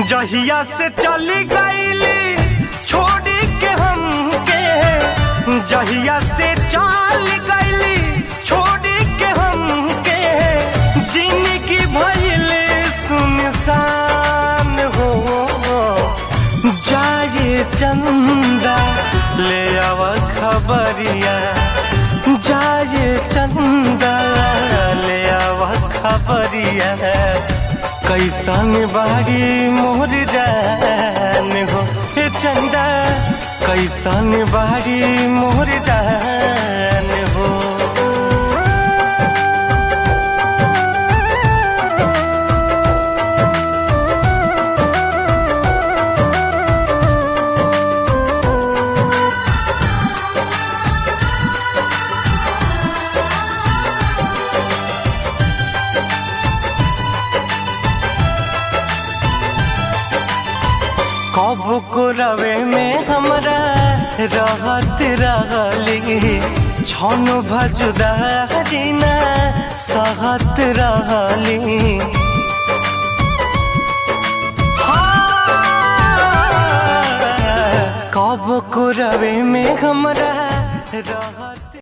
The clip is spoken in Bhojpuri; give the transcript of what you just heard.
जहिया से चली गईली छोड़ी के हमके, जहिया से चली गईली छोड़ी के हमके, जिंदगी भइले सुनसान हो। जाए चंदा ले आव खबरिया, जाए चंदा ले आव खबरिया, कैसन बारी मोर जान हो। हे चंदा कैसन बारी मोर जान हो। कब को रवे में हमरा रहत रहली, छन भजुदारी ना सहत रहली। कब को रवे में हमरा